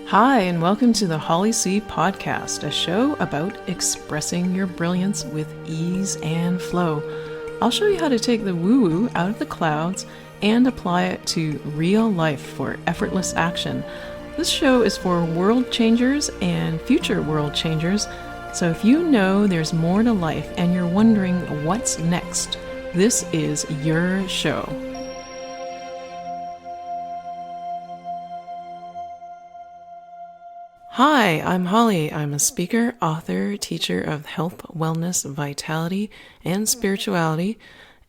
Hi, and welcome to the Holly C Podcast, a show about expressing your brilliance with ease and flow. I'll show you how to take the woo-woo out of the clouds and apply it to real life for effortless action. This show is for world changers and future world changers, so if you know there's more to life and you're wondering what's next, this is your show. Hi, I'm Holly. I'm a speaker, author, teacher of health, wellness, vitality, and spirituality,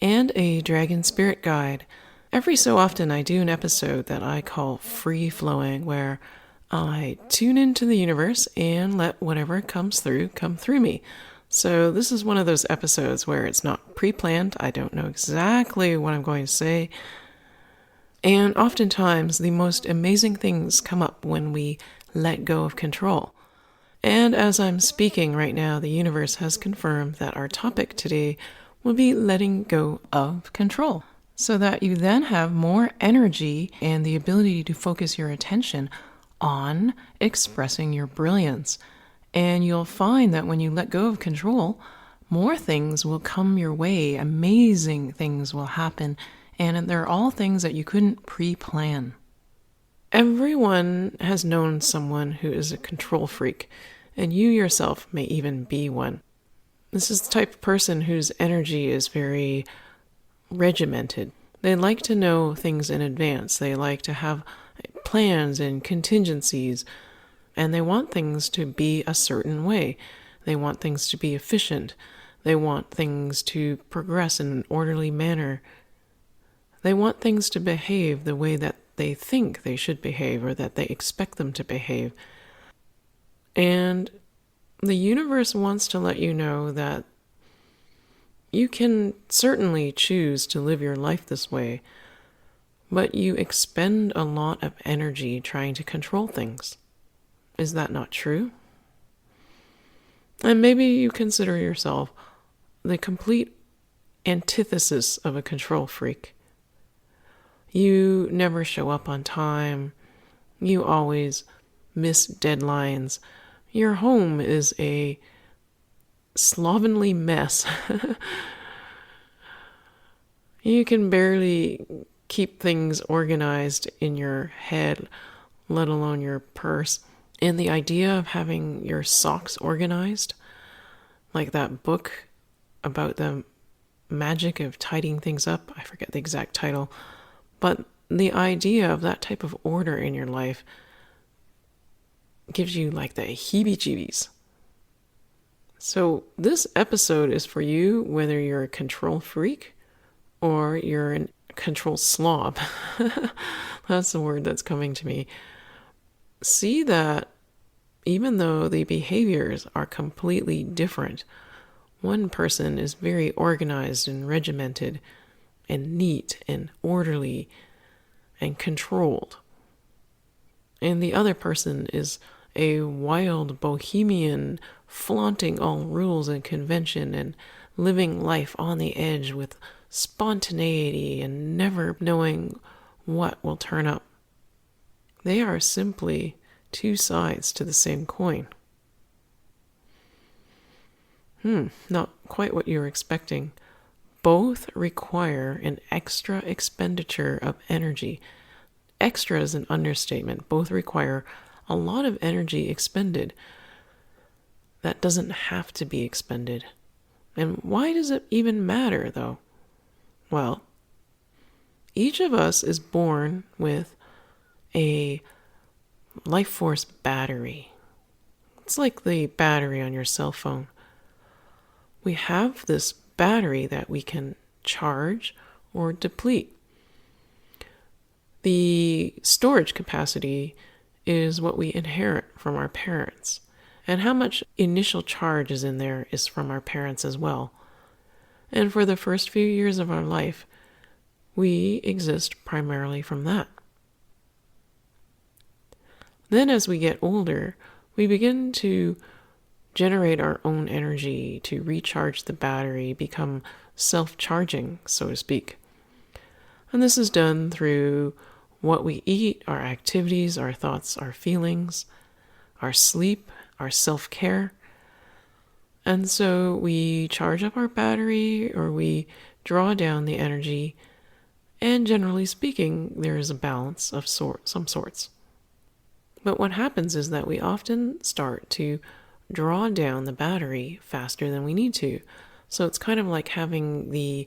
and a dragon spirit guide. Every so often I do an episode that I call Free Flowing, where I tune into the universe and let whatever comes through come through me. So this is one of those episodes where it's not pre-planned. I don't know exactly what I'm going to say. And oftentimes the most amazing things come up when we let go of control. And as I'm speaking right now, the universe has confirmed that our topic today will be letting go of control, so that you then have more energy and the ability to focus your attention on expressing your brilliance. And you'll find that when you let go of control, more things will come your way, amazing things will happen, and they're all things that you couldn't pre-plan. Everyone has known someone who is a control freak, and you yourself may even be one. This is the type of person whose energy is very regimented. They like to know things in advance. They like to have plans and contingencies, and they want things to be a certain way. They want things to be efficient. They want things to progress in an orderly manner. They want things to behave the way that they think they should behave or that they expect them to behave. And the universe wants to let you know that you can certainly choose to live your life this way, but you expend a lot of energy trying to control things. Is that not true? And maybe you consider yourself the complete antithesis of a control freak. You never show up on time. You always miss deadlines. Your home is a slovenly mess. You can barely keep things organized in your head, let alone your purse. And the idea of having your socks organized, like that book about the magic of tidying things up, I forget the exact title, but the idea of that type of order in your life gives you like the heebie-jeebies. So this episode is for you, whether you're a control freak or you're a control slob. That's the word that's coming to me. See that even though the behaviors are completely different, one person is very organized and regimented and neat and orderly and controlled, and the other person is a wild bohemian, flaunting all rules and convention and living life on the edge with spontaneity and never knowing what will turn up. They are simply two sides to the same coin. Not quite what you're expecting. Both require an extra expenditure of energy. Extra is an understatement. Both require a lot of energy expended that doesn't have to be expended. And why does it even matter, though? Well, each of us is born with a life force battery. It's like the battery on your cell phone. We have this battery that we can charge or deplete. The storage capacity is what we inherit from our parents, and how much initial charge is in there is from our parents as well. And for the first few years of our life, we exist primarily from that. Then as we get older, we begin to generate our own energy to recharge the battery, become self-charging, so to speak. And this is done through what we eat, our activities, our thoughts, our feelings, our sleep, our self-care. And so we charge up our battery or we draw down the energy, and generally speaking, there is a balance of some sorts. But what happens is that we often start to draw down the battery faster than we need to. So it's kind of like having the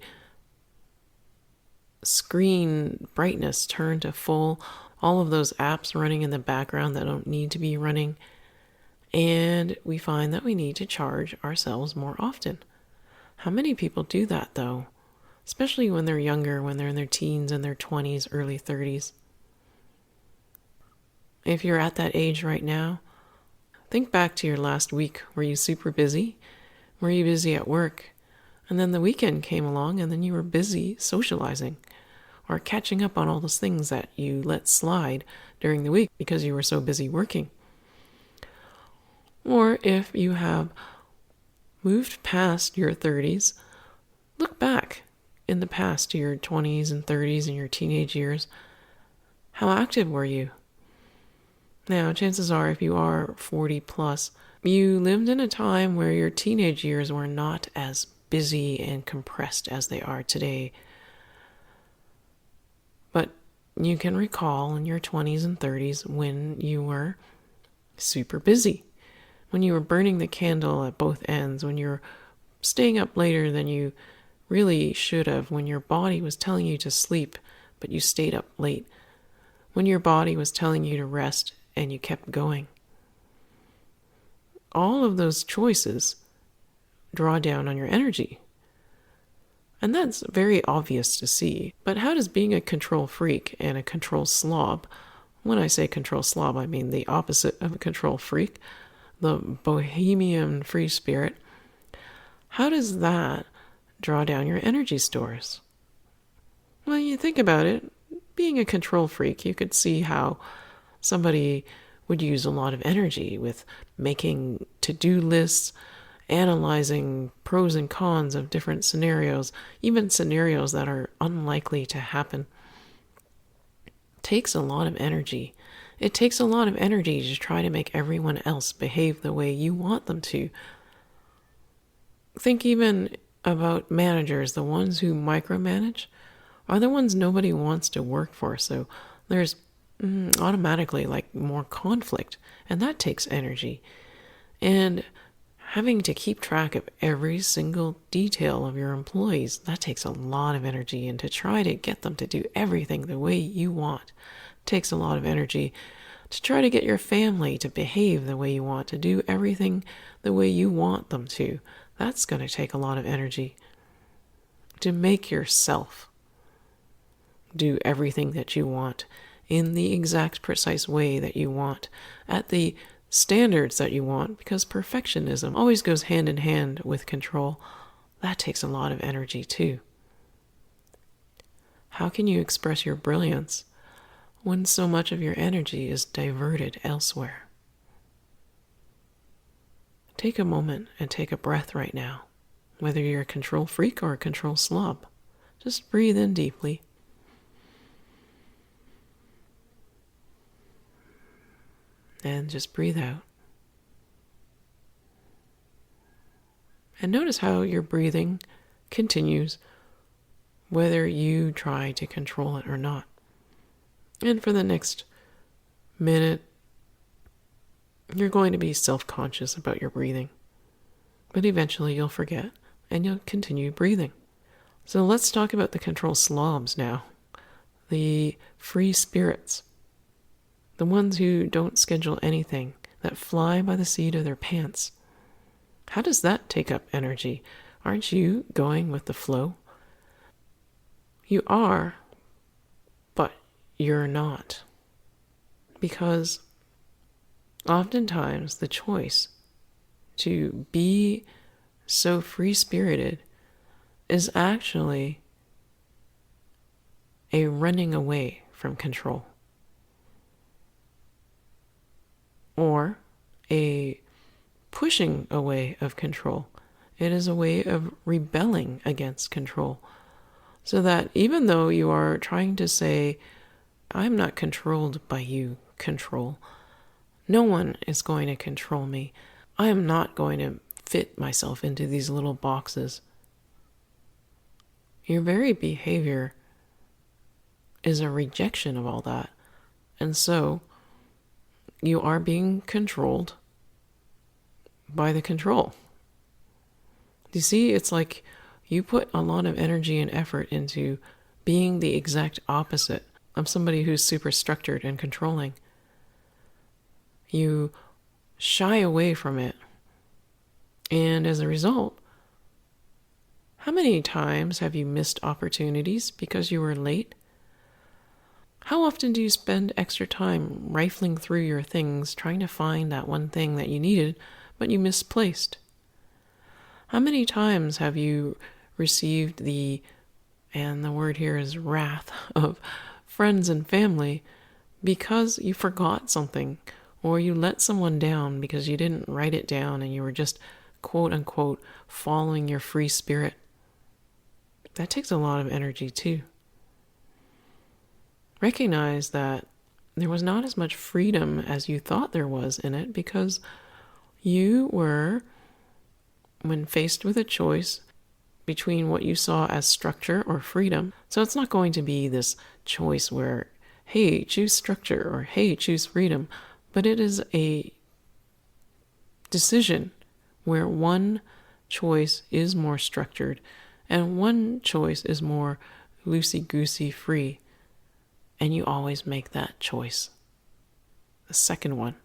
screen brightness turned to full, all of those apps running in the background that don't need to be running, and we find that we need to charge ourselves more often. How many people do that though? Especially when they're younger, when they're in their teens and their 20s, early 30s. If you're at that age right now, think back to your last week. Were you super busy? Were you busy at work? And then the weekend came along and then you were busy socializing or catching up on all those things that you let slide during the week because you were so busy working. Or if you have moved past your 30s, look back in the past to your 20s and 30s and your teenage years. How active were you? Now, chances are if you are 40 plus, you lived in a time where your teenage years were not as busy and compressed as they are today. But you can recall in your 20s and 30s when you were super busy, when you were burning the candle at both ends, when you were staying up later than you really should have, when your body was telling you to sleep, but you stayed up late, when your body was telling you to rest and you kept going. All of those choices draw down on your energy. And that's very obvious to see. But how does being a control freak and a control slob, when I say control slob, I mean the opposite of a control freak, the bohemian free spirit, how does that draw down your energy stores? Well, you think about it, being a control freak, you could see how somebody would use a lot of energy with making to-do lists, analyzing pros and cons of different scenarios, even scenarios that are unlikely to happen. It takes a lot of energy. It takes a lot of energy to try to make everyone else behave the way you want them to. Think even about managers. The ones who micromanage are the ones nobody wants to work for. So there's automatically like more conflict, and that takes energy. And having to keep track of every single detail of your employees, that takes a lot of energy. And to try to get them to do everything the way you want takes a lot of energy. To try to get your family to behave the way you want, to do everything the way you want them to, that's going to take a lot of energy. To make yourself do everything that you want in the exact precise way that you want, at the standards that you want, because perfectionism always goes hand in hand with control. That takes a lot of energy too. How can you express your brilliance when so much of your energy is diverted elsewhere? Take a moment and take a breath right now, whether you're a control freak or a control slob. Just breathe in deeply. And just breathe out. And notice how your breathing continues, whether you try to control it or not. And for the next minute, you're going to be self-conscious about your breathing. But eventually you'll forget and you'll continue breathing. So let's talk about the control slobs now. The free spirits. The ones who don't schedule anything, that fly by the seat of their pants. How does that take up energy? Aren't you going with the flow? You are, but you're not. Because oftentimes the choice to be so free-spirited is actually a running away from control. Or a pushing away of control. It is a way of rebelling against control. So that even though you are trying to say, I'm not controlled by you, control. No one is going to control me. I am not going to fit myself into these little boxes. Your very behavior is a rejection of all that. And so you are being controlled by the control. You see, it's like you put a lot of energy and effort into being the exact opposite of somebody who's super structured and controlling. You shy away from it. And as a result, how many times have you missed opportunities because you were late? How often do you spend extra time rifling through your things trying to find that one thing that you needed but you misplaced? How many times have you received and the word here is wrath, of friends and family because you forgot something, or you let someone down because you didn't write it down and you were just quote unquote following your free spirit? That takes a lot of energy too. Recognize that there was not as much freedom as you thought there was in it because you were, when faced with a choice between what you saw as structure or freedom. So it's not going to be this choice where, hey, choose structure or hey, choose freedom. But it is a decision where one choice is more structured and one choice is more loosey-goosey free. And you always make that choice. The second one.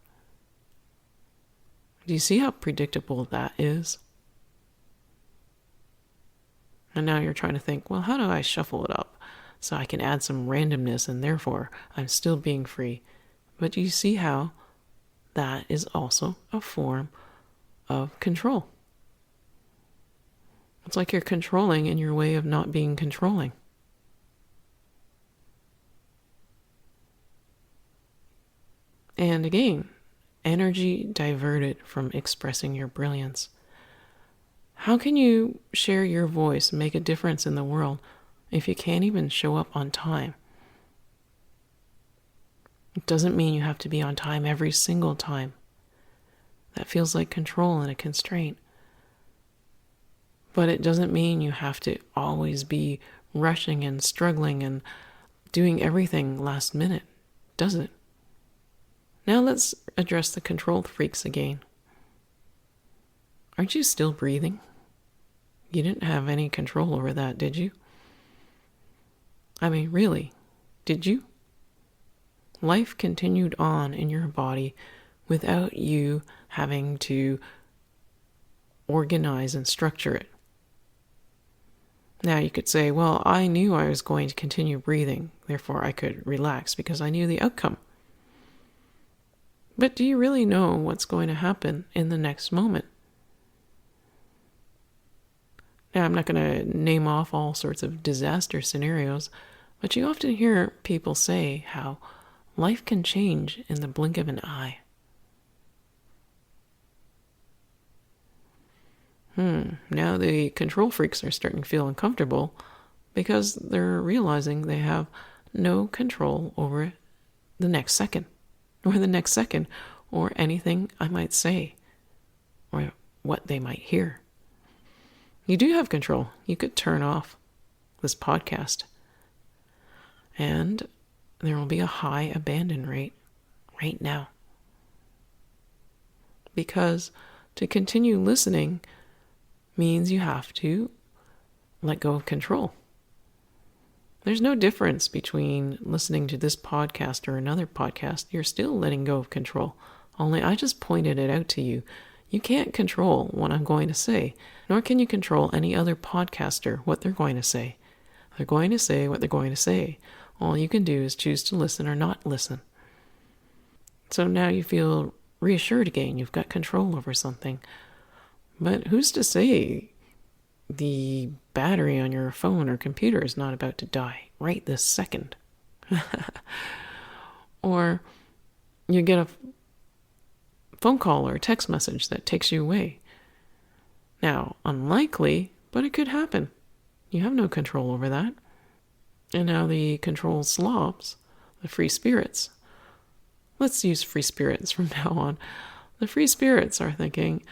Do you see how predictable that is? And now you're trying to think, well, how do I shuffle it up so I can add some randomness and therefore I'm still being free? But do you see how that is also a form of control? It's like you're controlling in your way of not being controlling. And again, energy diverted from expressing your brilliance. How can you share your voice, make a difference in the world, if you can't even show up on time? It doesn't mean you have to be on time every single time. That feels like control and a constraint. But it doesn't mean you have to always be rushing and struggling and doing everything last minute, does it? Now let's address the control freaks again. Aren't you still breathing? You didn't have any control over that, did you? I mean, really, did you? Life continued on in your body without you having to organize and structure it. Now you could say, well, I knew I was going to continue breathing, therefore I could relax because I knew the outcome. But do you really know what's going to happen in the next moment? Now, I'm not going to name off all sorts of disaster scenarios, but you often hear people say how life can change in the blink of an eye. Now the control freaks are starting to feel uncomfortable because they're realizing they have no control over the next second, or the next second, or anything I might say, or what they might hear. You do have control. You could turn off this podcast, and there will be a high abandon rate right now. Because to continue listening means you have to let go of control. There's no difference between listening to this podcast or another podcast. You're still letting go of control. Only I just pointed it out to you. You can't control what I'm going to say, nor can you control any other podcaster what they're going to say. They're going to say what they're going to say. All you can do is choose to listen or not listen. So now you feel reassured again. You've got control over something. But who's to say the battery on your phone or computer is not about to die right this second? Or you get a phone call or a text message that takes you away. Now, unlikely, but it could happen. You have no control over that. And now the control slops, the free spirits. Let's use free spirits from now on. The free spirits are thinking,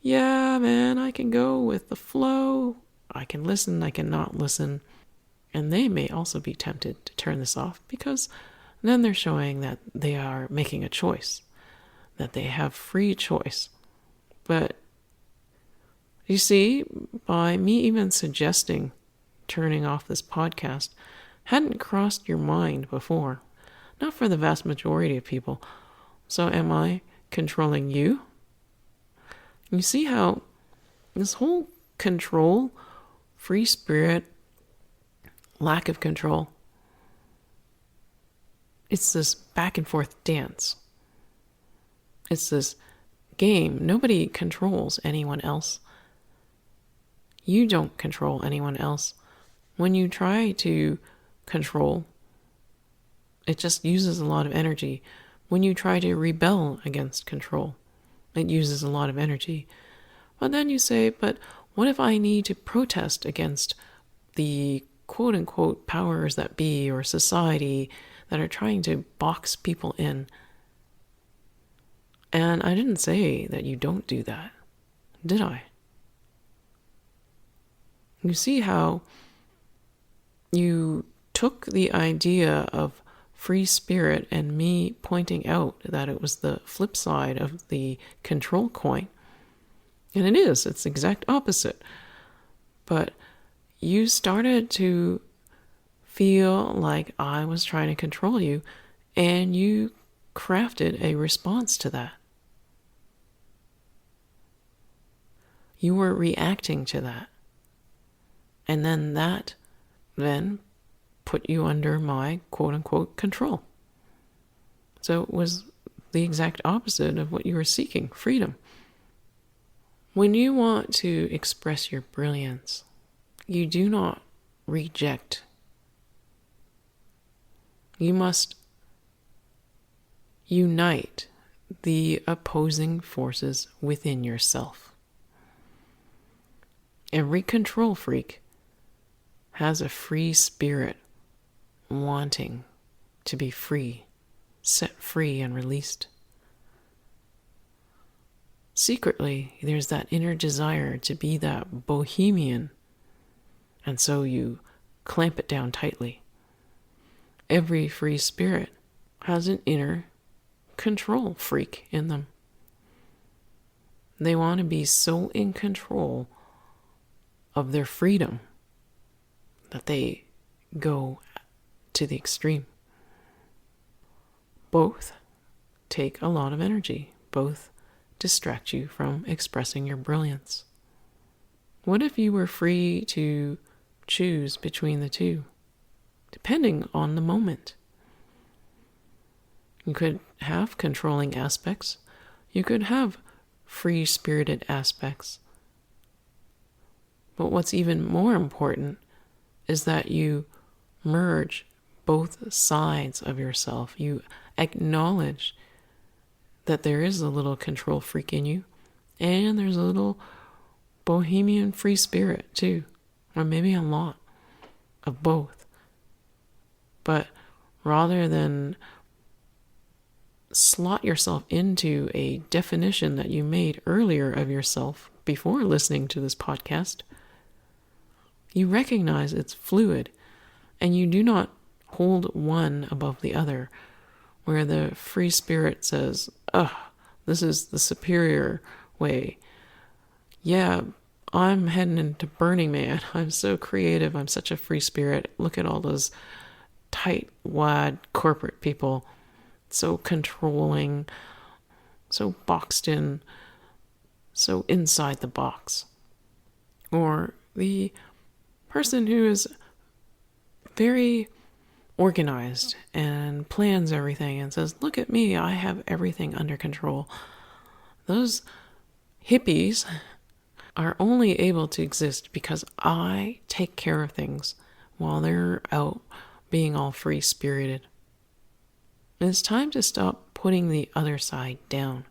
yeah, man, I can go with the flow. I can listen, I can not listen. And they may also be tempted to turn this off because then they're showing that they are making a choice, that they have free choice. But you see, by me even suggesting turning off this podcast hadn't crossed your mind before. Not for the vast majority of people. So am I controlling you? You see how this whole control, free spirit, lack of control, it's this back and forth dance. It's this game. Nobody controls anyone else. You don't control anyone else. When you try to control, it just uses a lot of energy. When you try to rebel against control, it uses a lot of energy. But then you say, but what if I need to protest against the quote-unquote powers that be or society that are trying to box people in? And I didn't say that you don't do that, did I? You see how you took the idea of free spirit and me pointing out that it was the flip side of the control coin. And it is, it's the exact opposite. But you started to feel like I was trying to control you, and you crafted a response to that. You were reacting to that. And then that put you under my quote-unquote control. So it was the exact opposite of what you were seeking, freedom. When you want to express your brilliance, you do not reject. You must unite the opposing forces within yourself. Every control freak has a free spirit wanting to be free, set free and released. Secretly, there's that inner desire to be that bohemian, and so you clamp it down tightly. Every free spirit has an inner control freak in them. They want to be so in control of their freedom that they go to the extreme. Both take a lot of energy. Both distract you from expressing your brilliance. What if you were free to choose between the two, depending on the moment? You could have controlling aspects. You could have free-spirited aspects. But what's even more important is that you merge both sides of yourself. You acknowledge that there is a little control freak in you, and there's a little bohemian free spirit too, or maybe a lot of both. But rather than slot yourself into a definition that you made earlier of yourself before listening to this podcast, you recognize it's fluid, and you do not hold one above the other, where the free spirit says, this is the superior way. Yeah, I'm heading into Burning Man. I'm so creative. I'm such a free spirit. Look at all those tight-wad corporate people, so controlling, so boxed in, so inside the box. Or the person who is very organized and plans everything and says, look at me, I have everything under control. Those hippies are only able to exist because I take care of things while they're out being all free-spirited. And it's time to stop putting the other side down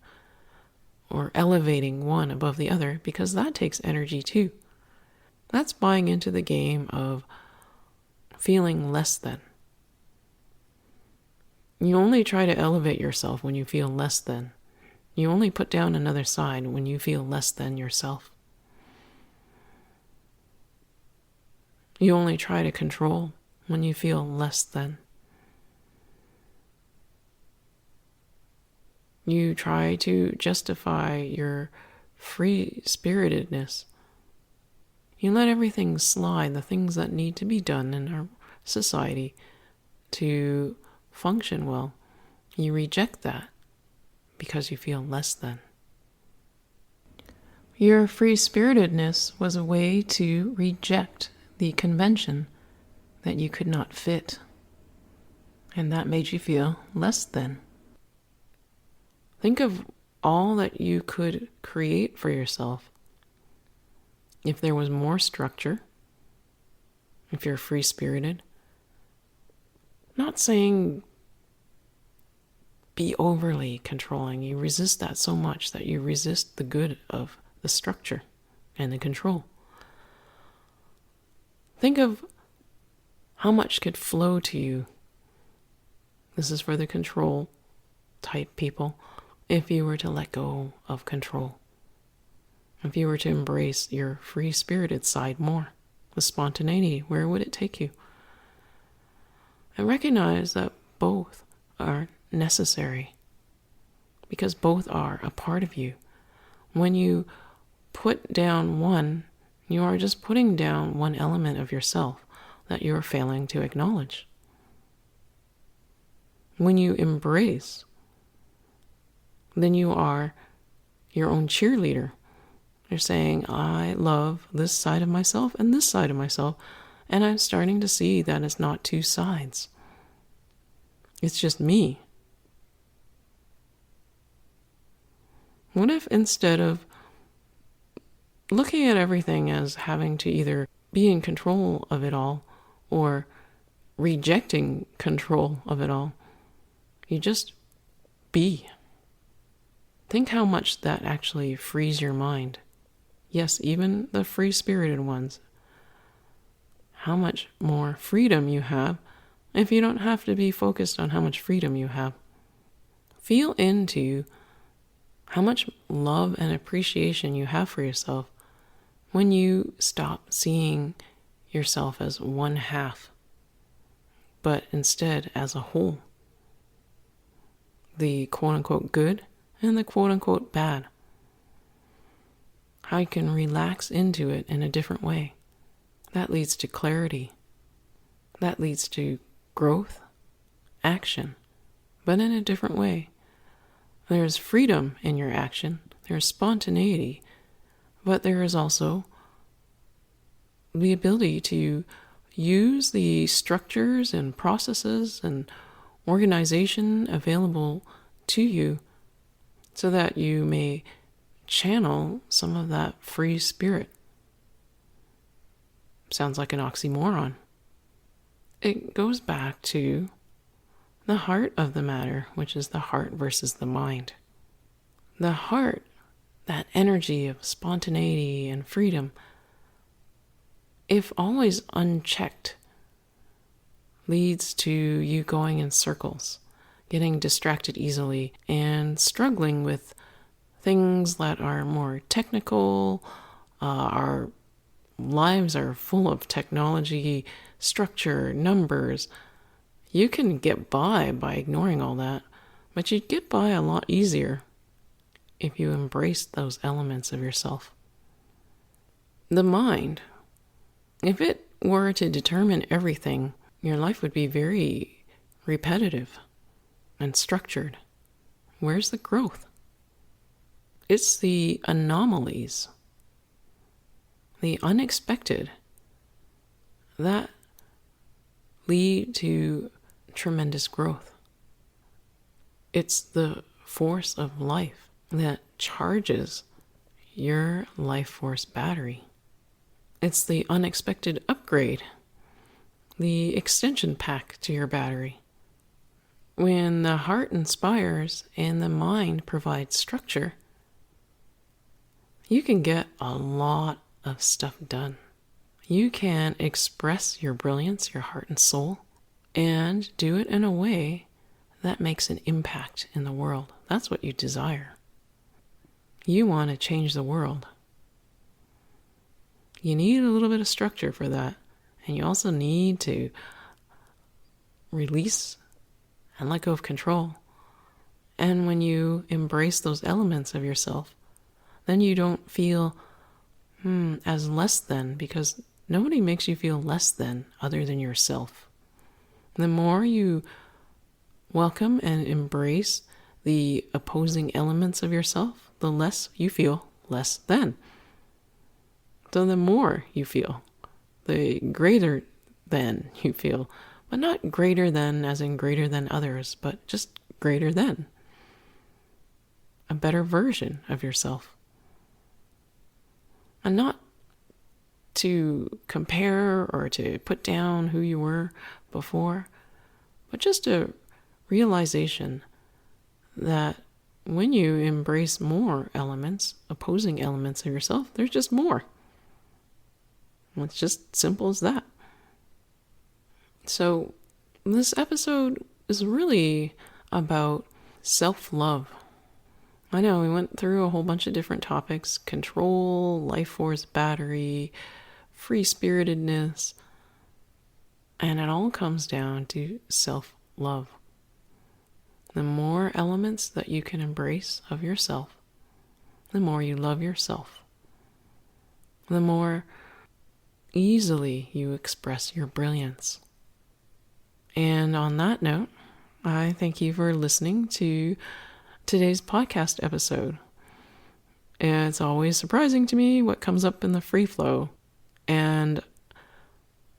or elevating one above the other, because that takes energy too. That's buying into the game of feeling less than. You only try to elevate yourself when you feel less than. You only put down another side when you feel less than yourself. You only try to control when you feel less than. You try to justify your free-spiritedness. You let everything slide, the things that need to be done in our society to function well. You reject that because you feel less than. Your free-spiritedness was a way to reject the convention that you could not fit, and that made you feel less than. Think of all that you could create for yourself if there was more structure, if you're free-spirited. Not saying be overly controlling. You resist that so much that you resist the good of the structure and the control. Think of how much could flow to you. This is for the control type people. If you were to let go of control, if you were to embrace your free-spirited side more, the spontaneity, where would it take you? And recognize that both are necessary because both are a part of you. When you put down one, you are just putting down one element of yourself that you're failing to acknowledge. When you embrace, then you are your own cheerleader. You're saying, I love this side of myself and this side of myself, and I'm starting to see that it's not two sides. It's just me. What if instead of looking at everything as having to either be in control of it all or rejecting control of it all, you just be? Think how much that actually frees your mind. Yes, even the free-spirited ones. How much more freedom you have if you don't have to be focused on how much freedom you have. Feel into how much love and appreciation you have for yourself when you stop seeing yourself as one half, but instead as a whole. The quote-unquote good and the quote-unquote bad. How you can relax into it in a different way. That leads to clarity. That leads to growth, action, but in a different way. There's freedom in your action. There's spontaneity, but there is also the ability to use the structures and processes and organization available to you so that you may channel some of that free spirit. Sounds like an oxymoron. It goes back to the heart of the matter, which is the heart versus the mind. The heart, that energy of spontaneity and freedom, if always unchecked, leads to you going in circles, getting distracted easily, and struggling with things that are more technical. Our lives are full of technology, structure, numbers. You can get by ignoring all that, but you'd get by a lot easier if you embraced those elements of yourself. The mind, if it were to determine everything, your life would be very repetitive and structured. Where's the growth? It's the anomalies, the unexpected, that lead to tremendous growth. It's the force of life that charges your life force battery. It's the unexpected upgrade, the extension pack to your battery. When the heart inspires and the mind provides structure, you can get a lot of stuff done. You can express your brilliance, your heart and soul, and do it in a way that makes an impact in the world. That's what you desire. You want to change the world. You need a little bit of structure for that. And you also need to release and let go of control. And when you embrace those elements of yourself, then you don't feel as less than, because nobody makes you feel less than other than yourself. The more you welcome and embrace the opposing elements of yourself, the less you feel less than. So the more you feel, the greater than you feel, but not greater than as in greater than others, but just greater than. A better version of yourself. And not to compare or to put down who you were before, but just a realization that when you embrace more elements, opposing elements of yourself, there's just more. It's just simple as that. So this episode is really about self-love. I know we went through a whole bunch of different topics: control, life force battery, free-spiritedness, and it all comes down to self-love. The more elements that you can embrace of yourself, the more you love yourself, the more easily you express your brilliance. And on that note, I thank you for listening to today's podcast episode. It's always surprising to me what comes up in the free flow. And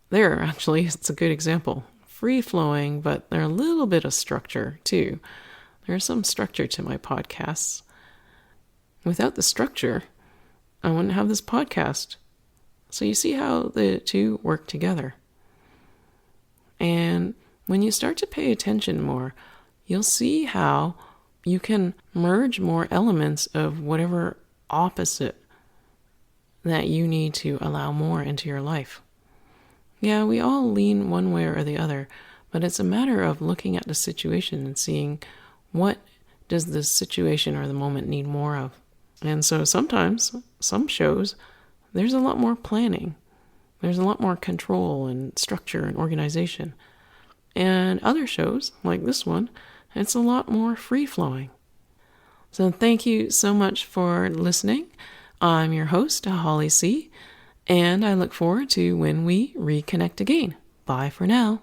there, actually, it's a good example. Free flowing, but there's a little bit of structure too. There's some structure to my podcasts. Without the structure, I wouldn't have this podcast. So you see how the two work together. And when you start to pay attention more, you'll see how you can merge more elements of whatever opposite that you need to allow more into your life. Yeah, we all lean one way or the other, but it's a matter of looking at the situation and seeing what does the situation or the moment need more of. And so sometimes, some shows, there's a lot more planning. There's a lot more control and structure and organization. And other shows, like this one, it's a lot more free-flowing. So thank you so much for listening. I'm your host, Holly C., and I look forward to when we reconnect again. Bye for now.